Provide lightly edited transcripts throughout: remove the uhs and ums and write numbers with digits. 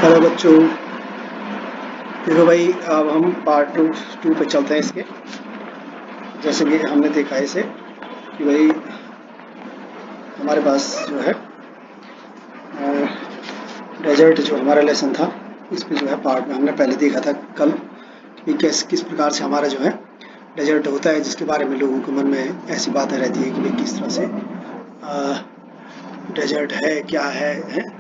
Hello बच्चों। देखो भाई, अब हम पार्ट टू पे चलते हैं इसके। जैसे कि हमने देखा इसे कि भाई हमारे पास जो है डेजर्ट जो हमारा लेसन था, इस पे जो है पार्ट में हमने पहले देखा था कल कि किस प्रकार से हमारा जो है डेजर्ट होता है, जिसके बारे में लोगों के मन में ऐसी बातें रहती है कि भाई किस तरह से डेजर्ट है, क्या है?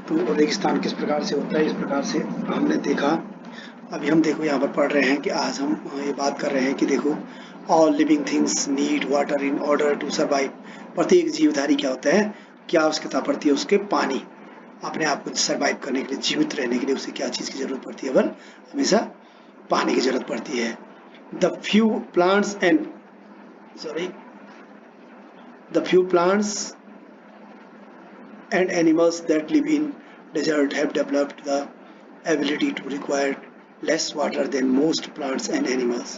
तो रेगिस्तान किस प्रकार से होता है, इस प्रकार से हमने देखा। अभी हम देखो यहाँ पर पढ़ रहे हैं कि आज हम ये बात कर रहे हैं कि देखो, all living things need water in order to survive. प्रत्येक जीवधारी क्या होता है, क्या आवश्यकता पड़ती है उसके? पानी। अपने आप को सर्वाइव करने के लिए, जीवित रहने के लिए उसे क्या चीज़ की जरूरत पड़ती है? बल हमेशा पानी की जरूरत पड़ती है। The few plants and sorry the few plants and animals that live in desert have developed the ability to require less water than most plants and animals.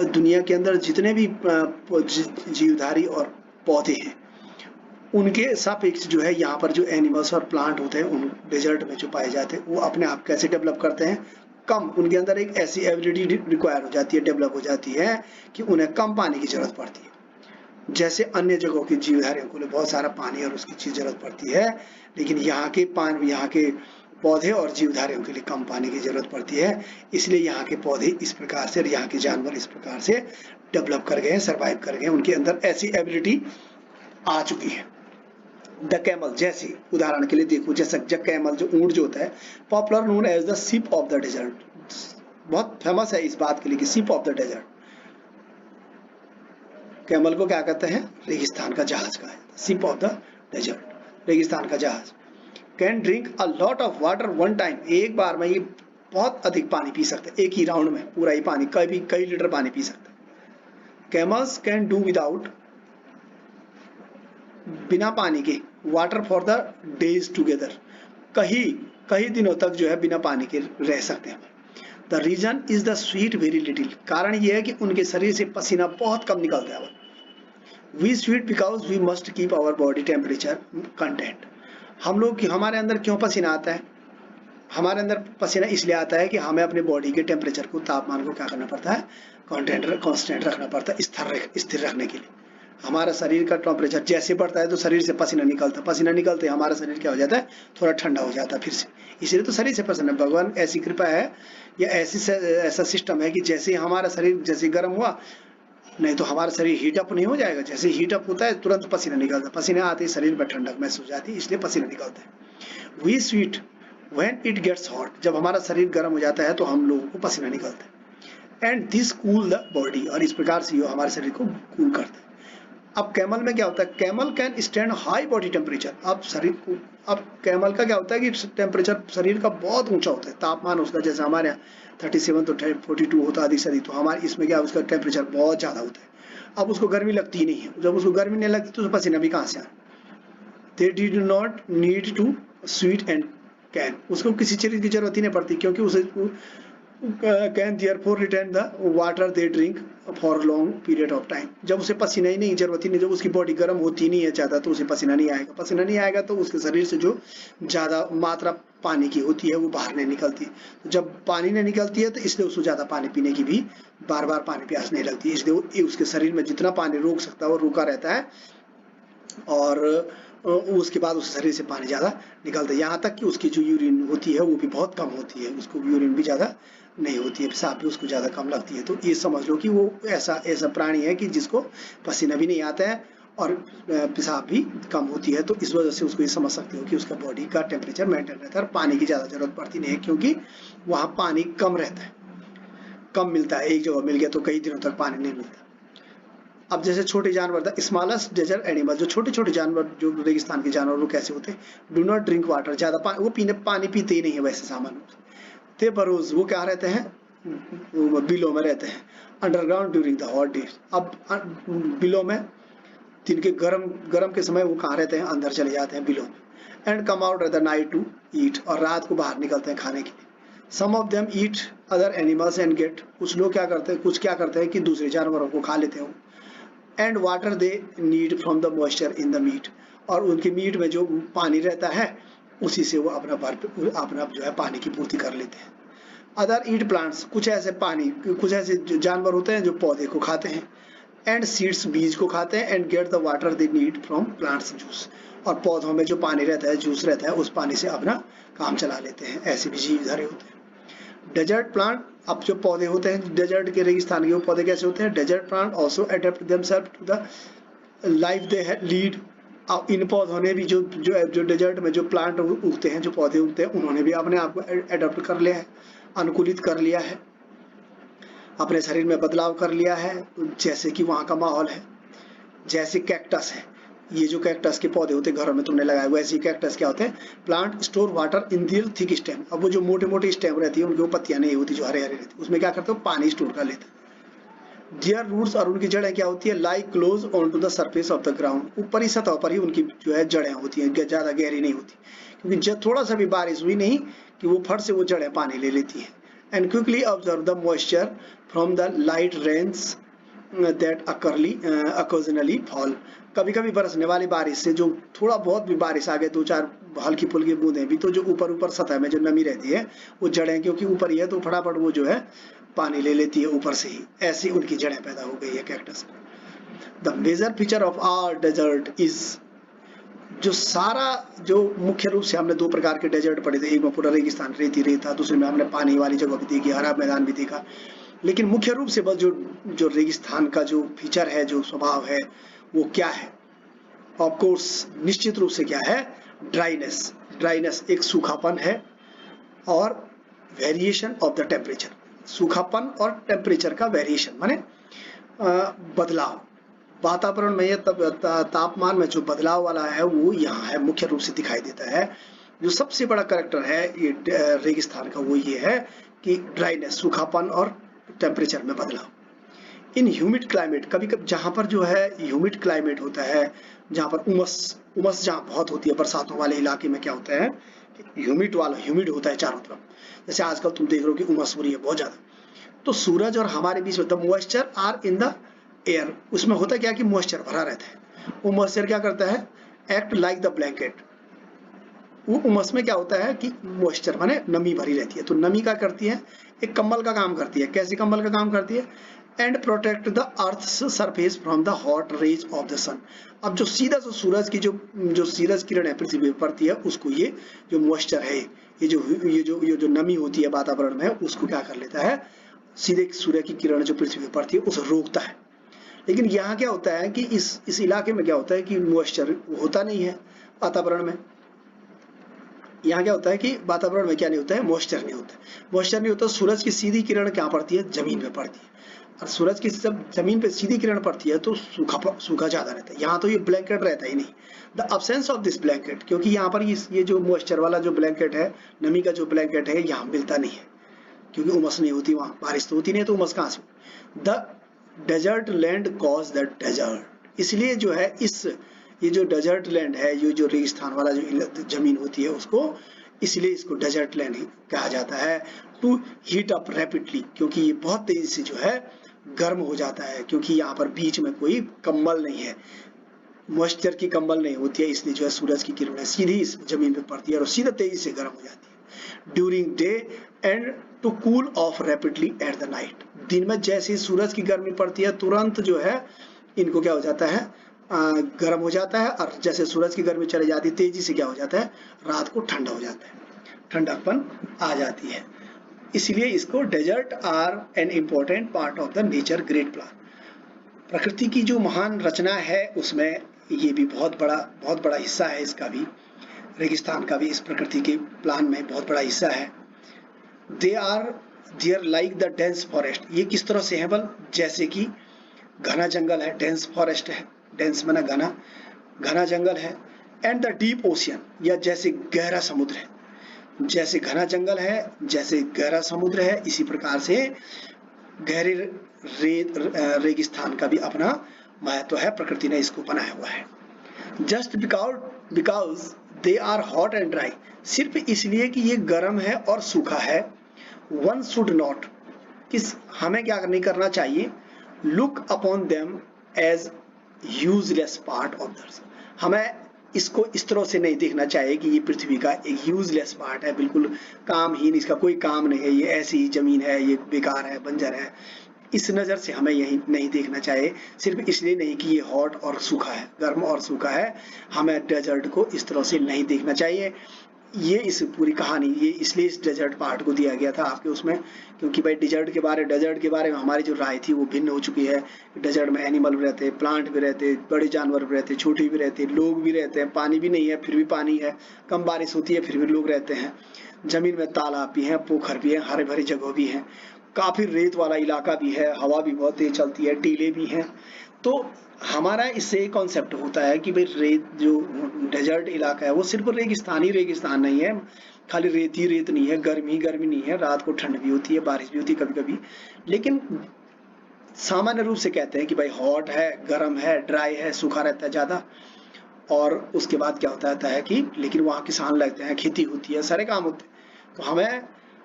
दुनिया के अंदर जितने भी जीवधारी और पौधे हैं, उनके सापेक्ष जो है यहाँ पर जो एनिमल्स और प्लांट होते हैं उन डेजर्ट में जो पाए जाते हैं, वो अपने आप कैसे डेवलप करते हैं? कम, उनके अंदर एक ऐसी एबिलिटी रिक्वायर हो जाती है, डेवलप हो जाती है कि उन्हें कम पानी की जरूरत पड़ती है। जैसे अन्य जगहों की जीवधारियों को बहुत सारा पानी और उसकी चीज जरूरत पड़ती है, लेकिन यहाँ के पौधे और जीवधारियों के लिए कम पानी की जरूरत पड़ती है। इसलिए यहाँ के पौधे इस प्रकार से और यहाँ के जानवर इस प्रकार से डेवलप कर गए, सर्वाइव कर गए, उनके अंदर ऐसी एबिलिटी आ चुकी है। द कैमल, जैसे उदाहरण के लिए देखो, जैसा कैमल जो ऊंट जो होता है, popular known as the ship of the desert, बहुत फेमस है इस बात के लिए कि ship of the desert. Camel को क्या कहते हैं? रेगिस्तान का जहाज का है, शिप ऑफ द डेजर्ट, रेगिस्तान का जहाज। Can drink a lot of water one time, एक बार में ये बहुत अधिक पानी पी सकते हैं, एक ही राउंड में पूरा ही पानी, कई लीटर पानी पी सकते हैं। कैमल्स कैन डू विदाउट, बिना पानी के, water for the days together, कई दिनों तक जो है बिना पानी के रह सकते हैं। The reason is the sweat very little, कारण ये है कि उनके शरीर से पसीना बहुत कम निकलता है। We sweat because we must keep our body temperature content, हम लोग हमारे अंदर क्यों पसीना आता है? हमारे अंदर पसीना इसलिए आता है कि हमें अपने बॉडी के टेम्परेचर को, तापमान को क्या करना पड़ता है? कांस्टेंट रखना पड़ता है, स्थिर रखने के लिए। हमारा शरीर का टेम्परेचर जैसे बढ़ता है तो शरीर से पसीना निकलते हमारा शरीर क्या हो जाता है? थोड़ा ठंडा हो जाता है फिर से, इसलिए तो शरीर से पसीना, भगवान ऐसी कृपा है या ऐसा सिस्टम है कि जैसे हमारा शरीर जैसे गर्म हुआ, नहीं तो हमारा शरीर हीट अप नहीं हो जाएगा? जैसे हीट अप होता है तुरंत पसीना निकलता है, पसीना आते ही शरीर में ठंडक महसूस हो जाती है, इसलिए पसीना निकलता है। We sweat when it gets hot, जब हमारा शरीर गर्म हो जाता है तो हम लोगों को पसीना निकलता है। And this cool the body, और इस प्रकार से ये हमारे शरीर को कूल करता है। अब कैमल में क्या होता है? Camel can stand high body temperature, अब कैमल का क्या होता है कि टेम्परेचर शरीर का बहुत ऊंचा होता है, तापमान उसका जैसे हमारे यहाँ 37 तो 42 होता है अधिक से अधिक, तो हमारे इसमें क्या, उसका टेम्परेचर बहुत ज्यादा होता है। अब उसको गर्मी लगती ही नहीं है, जब उसको गर्मी नहीं लगती तो पसीना भी कहाँ से आए? They did not need to sweat and can, उसको किसी चीज की जरूरत ही नहीं पड़ती, क्योंकि उसे can therefore retain the water they drink for long period of time, जब उसे पसीना ही नहीं, जरूरत ही नहीं, जब उसकी बॉडी गर्म होती नहीं है ज्यादा तो उसे पसीना नहीं आएगा तो उसके शरीर से जो ज्यादा मात्रा पानी की होती है वो बाहर नहीं निकलती। तो जब पानी नहीं निकलती है तो इसलिए उसको ज्यादा पानी पीने की भी बार बार पानी प्यास नहीं लगती, इसलिए उसके शरीर में जितना पानी रोक सकता है वो रुका रहता है, और उसके बाद उस शरीर से पानी ज़्यादा निकलता है, यहाँ तक कि उसकी जो यूरिन होती है वो भी बहुत कम होती है, उसको यूरिन भी ज़्यादा नहीं होती है, पेशाब भी उसको ज़्यादा कम लगती है। तो ये समझ लो कि वो ऐसा प्राणी है कि जिसको पसीना भी नहीं आता है और पेशाब भी कम होती है, तो इस वजह से उसको ये समझ सकते हो कि उसका बॉडी का टेम्परेचर मेंटेन रहता है और पानी की ज़्यादा जरूरत पड़ती नहीं है, क्योंकि वहाँ पानी कम रहता है, कम मिलता है, एक जगह मिल गया तो कई दिनों तक पानी नहीं मिलता। अब जैसे छोटे जानवर था, स्मॉलेस्ट डेजर्ट एनिमल, जो छोटे जानवर, जो रेगिस्तान के जानवर, वो कैसे होते हैं? डू नॉट ड्रिंक वाटर, ज्यादा वो पानी पीते ही नहीं है वैसे सामान्य रूप से। ते बरोज, वो क्या रहते हैं? बिलो में रहते हैं। Underground during the hot days, अब बिलो में दिन के गर्म के समय वो कहाँ रहते हैं? अंदर चले जाते हैं बिलो में। And come out at the night to eat, और रात को बाहर निकलते हैं खाने के लिए। Some of them eat other animals and get, कुछ क्या करते हैं कि दूसरे जानवरों को खा लेते हैं। And water they need from the moisture in the meat, और उनके मीट में जो पानी रहता है उसी से वो अपना जो है पानी की पूर्ति कर लेते हैं। अदर ईट प्लांट्स, कुछ ऐसे जानवर होते हैं जो पौधे को खाते हैं, एंड सीड्स, बीज को खाते हैं, and get the water they need from plants juice, और पौधों में जो पानी रहता है, जूस रहता है, उस पानी से अपना काम चला लेते हैं। ऐसे भी जीव धरे होते हैं। डेजर्ट प्लांट, अब जो पौधे होते हैं डेजर्ट के, रेगिस्तान के, वो पौधे कैसे होते हैं? Desert plant also adapt themself to the life they lead. अब इन पौधों ने भी जो डेजर्ट में जो प्लांट उगते हैं, जो पौधे उगते हैं, उन्होंने भी अपने आप को अडॉप्ट कर लिया है, अनुकूलित कर लिया है, अपने शरीर में बदलाव कर लिया है, जैसे कि वहाँ का माहौल है। जैसे कैक्टस है, ये जो कैक्टस के पौधे होते हैं घरों में तुमने लगाए, वैसे कैक्टस क्या होते हैं? Plant store water in their thick stem. अब वो जो मोटे मोटे स्टेम रहती है, उनकी वो पत्तियां नहीं होती जो हरे हरे रहती है, उसमें क्या करते हो? पानी स्टोर कर लेते हैं। दियर रूट्स, और उनकी जड़ें क्या होती है? Like close on to the surface of the ground, ऊपरी सतह पर ही उनकी जो है जड़ें होती हैं, ज्यादा गहरी नहीं होती, क्योंकि जब थोड़ा सा भी बारिश हुई नहीं कि वो फट से वो जड़ें पानी ले लेती हैं। And quickly observe the moisture from the light rains that occasionally fall। कभी कभी बरसने वाली बारिश से जो थोड़ा बहुत भी बारिश आ गए, दो चार हल्की फुल्की बूंदें भी, तो जो ऊपर सतह में जो नमी रहती है, वो जड़ें क्योंकि ऊपर ही है, तो फटाफट वो जो है पानी ले लेती है ऊपर से ही। ऐसी उनकी जड़ें पैदा हो गई है कैक्टस में। The major feature of our desert is, जो सारा जो मुख्य रूप से हमने दो प्रकार के डेजर्ट पढ़े थे, एक में पूरा रेगिस्तान, रेती रेता, दूसरे में हमने पानी वाली जगह भी देखी, हरा मैदान भी देखा। लेकिन मुख्य रूप से बस जो रेगिस्तान का जो फीचर है, जो स्वभाव है, वो क्या है? ऑफ कोर्स निश्चित रूप से क्या है? ड्राइनेस एक सूखापन है, और वेरिएशन ऑफ द टेम्परेचर, सूखापन और टेम्परेचर का वेरिएशन माने बदलाव, वातावरण में तापमान में जो बदलाव वाला है, वो यहाँ है, मुख्य रूप से दिखाई देता है। जो सबसे बड़ा कैरेक्टर है ये रेगिस्तान का, वो ये है कि ड्राइनेस, सूखापन, और टेम्परेचर में बदलाव। इन ह्यूमिड क्लाइमेट, कभी कभी जहाँ पर जो है ह्यूमिड क्लाइमेट होता है, जहाँ पर उमस जहाँ बहुत होती है, बरसातों वाले इलाके में क्या होता है? ह्यूमिड होता है चारों तरफ। जैसे आजकल तुम देख रहे हो कि उमस हो रही है बहुत ज्यादा, तो सूरज और हमारे बीच में the moisture are in the air, उसमें होता क्या कि मॉइस्चर भरा रहता है। वो मॉइस्चर क्या करता है? Act like the blanket. वो उमस में क्या होता है कि मॉइस्चर माने नमी भरी रहती है, तो नमी क्या करती है? एक कंबल का काम करती है। कैसे कंबल का काम करती है? And protect the earth surface from the hot rays of the sun. अब जो सीधा सूरज की जो सूरज किरण है पृथ्वी पर पड़ती है, उसको ये जो मॉइस्चर है, ये जो नमी होती है वातावरण में, उसको क्या कर लेता है? सीधे सूर्य की किरण जो पृथ्वी पर पड़ती है उसे रोकता है। लेकिन यहाँ क्या होता है कि इस इलाके में क्या होता है कि मॉइस्चर होता नहीं है वातावरण में। यहाँ क्या होता है कि वातावरण में क्या नहीं होता है? मॉइस्चर नहीं होता। सूरज की सीधी किरण क्या पड़ती है? जमीन पे पड़ती है, और सूरज की जब जमीन पे सीधी किरण पड़ती है तो सूखा ज्यादा रहता है। यहाँ तो ये ब्लैंकेट रहता ही नहीं, the absence of this blanket, क्योंकि यहाँ पर ये जो मॉइस्चर वाला जो ब्लैंकेट है, नमी का जो ब्लैंकेट है, यहाँ मिलता नहीं है, क्योंकि उमस नहीं होती, वहाँ बारिश तो होती नहीं, तो उमस कहाँ से? The desert land cause the desert, इसलिए जो है ये जो डेजर्ट लैंड है, ये जो रेगिस्तान वाला जो जमीन होती है, उसको इसलिए इसको डेजर्ट लैंड कहा जाता है। टू हीट अप रैपिडली, क्योंकि ये बहुत तेजी से जो है गर्म हो जाता है, क्योंकि यहाँ पर बीच में कोई कंबल नहीं है, मॉइस्चर की कंबल नहीं होती है, इसलिए जो है सूरज की किरणें सीधी इस जमीन पे पड़ती है और सीधा तेजी से गर्म हो जाती है। During day and to cool off rapidly at the night, दिन में जैसे ही सूरज की गर्मी पड़ती है, तुरंत जो है इनको क्या हो जाता है? गर्म हो जाता है, और जैसे सूरज की गर्मी चली जाती है, तेजी से क्या हो जाता है? रात को ठंडा हो जाता है, ठंडकपन आ जाती है। इसलिए इसको desert are an important part of the nature great plan. प्रकृति की जो महान रचना है, उसमें ये भी बहुत बड़ा हिस्सा है। इसका भी, रेगिस्तान का भी इस प्रकृति के प्लान में बहुत बड़ा हिस्सा है। They are there like the dense forest, ये किस तरह से है? बल जैसे कि घना जंगल है, डेंस फॉरेस्ट है, डेंस माना घना जंगल है। एंड द डीप ओशियन, या जैसे गहरा समुद्र है, जैसे घना जंगल है, जैसे गहरा समुद्र है, इसी प्रकार से गहरे रेगिस्तान का भी अपना महत्व है, प्रकृति ने इसको बनाया हुआ है। Just because they are hot and dry, सिर्फ इसलिए कि ये गर्म है और सूखा है। वन शुड नॉट, हमें क्या नहीं करना चाहिए? Look upon them as useless part of the earth, हमें इसको इस तरह से नहीं देखना चाहिए कि ये पृथ्वी का एक यूजलेस पार्ट है, बिल्कुल कामहीन, इसका कोई काम नहीं है, ये ऐसी ही जमीन है, ये बेकार है, बंजर है। इस नज़र से हमें यही नहीं देखना चाहिए। सिर्फ इसलिए नहीं कि ये हॉट और सूखा है, गर्म और सूखा है, हमें डेजर्ट को इस तरह से नहीं देखना चाहिए। ये इस पूरी कहानी ये इसलिए इस डेजर्ट पार्ट को दिया गया था आपके उसमें, क्योंकि भाई डेजर्ट के बारे में हमारी जो राय थी वो भिन्न हो चुकी है। डेजर्ट में एनिमल भी रहते हैं, प्लांट भी रहते हैं, बड़े जानवर भी रहते हैं, छोटे भी रहते हैं, लोग भी रहते हैं, पानी भी नहीं है फिर भी पानी है, कम बारिश होती है फिर भी लोग रहते हैं, जमीन में तालाब भी है, पोखर भी है, हरे भरे जगह भी है, काफी रेत वाला इलाका भी है, हवा भी बहुत तेज चलती है, टीले भी हैं। तो हमारा इससे एक कॉन्सेप्ट होता है कि भाई रेत जो डेजर्ट इलाका है वो सिर्फ रेगिस्तान नहीं है, खाली रेत ही रेत नहीं है, गर्मी गर्मी नहीं है, रात को ठंड भी होती है, बारिश भी होती है कभी कभी। लेकिन सामान्य रूप से कहते हैं कि भाई हॉट है, गर्म है, ड्राई है, सूखा रहता है ज्यादा। और उसके बाद क्या होता है कि लेकिन वहाँ किसान लगते हैं, खेती होती है, सारे काम होते हैं। तो हमें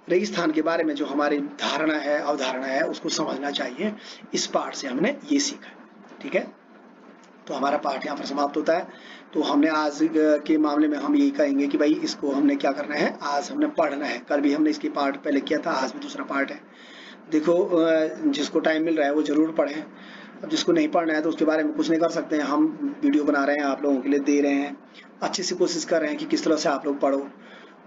रेगिस्तान के बारे में जो हमारी धारणा है, अवधारणा है, उसको समझना चाहिए। इस पाठ से हमने ये सीखा, ठीक है। तो हमारा पाठ यहाँ पर समाप्त होता है। तो हमने आज के मामले में हम यही कहेंगे कि भाई इसको हमने क्या करना है, आज हमने पढ़ना है। कल भी हमने इसके पार्ट पहले किया था, आज भी दूसरा पार्ट है। देखो जिसको टाइम मिल रहा है वो जरूर पढ़ें। अब जिसको नहीं पढ़ना है तो उसके बारे में कुछ नहीं कर सकते हैं। हम वीडियो बना रहे हैं, आप लोगों के लिए दे रहे हैं, अच्छे से कोशिश कर रहे हैं कि किस तरह से आप लोग पढ़ो।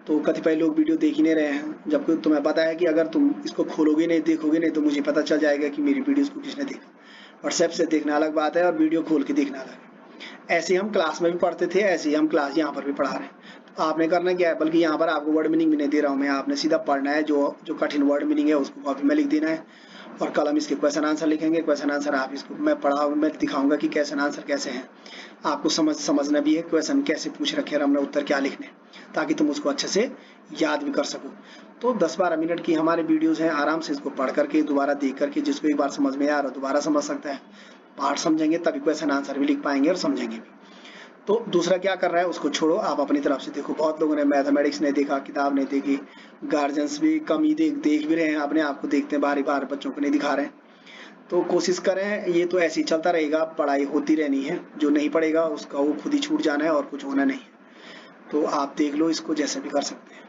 तो कतिपय लोग वीडियो देख ही नहीं रहे हैं, जबकि तुम्हें पता है कि अगर तुम इसको खोलोगे नहीं, देखोगे नहीं, तो मुझे पता चल जाएगा कि मेरी वीडियोस को किसने देखा। व्हाट्सएप से देखना अलग बात है और वीडियो खोल के देखना अलग है। ऐसे हम क्लास में भी पढ़ते थे, ऐसे ही हम क्लास यहाँ पर भी पढ़ा रहे हैं। तो आपने करना क्या है, बल्कि यहाँ पर आपको वर्ड मीनिंग भी नहीं दे रहा हूँ मैं, आपने सीधा पढ़ना है, जो कठिन वर्ड मीनिंग है उसको कॉपी में लिख देना है और कलम इसके क्वेश्चन आंसर लिखेंगे। क्वेश्चन आंसर आप इसको मैं दिखाऊंगा कि क्वेश्चन आंसर कैसे हैं, आपको समझना भी है क्वेश्चन कैसे पूछ रखे हैं, हमने उत्तर क्या लिखने, ताकि तुम उसको अच्छे से याद भी कर सको। तो 10-12 मिनट की हमारे वीडियोस हैं, आराम से इसको पढ़ करके दोबारा देख करके, जिसको एक बार समझ में आ रहा दोबारा समझ सकता है। पार्ट समझेंगे तभी क्वेश्चन आंसर भी लिख पाएंगे और समझेंगे भी। तो दूसरा क्या कर रहा है उसको छोड़ो, आप अपनी तरफ से देखो। बहुत लोगों ने मैथमेटिक्स नहीं देखा, किताब नहीं देखी, गार्जियंस भी कम ही देख भी रहे हैं, अपने आप को देखते हैं, बार बच्चों को नहीं दिखा रहे हैं। तो कोशिश करें, ये तो ऐसे ही चलता रहेगा, पढ़ाई होती रहनी है। जो नहीं पढ़ेगा उसका वो खुद ही छूट जाना है और कुछ होना नहीं है। तो आप देख लो इसको जैसे भी कर सकते हैं।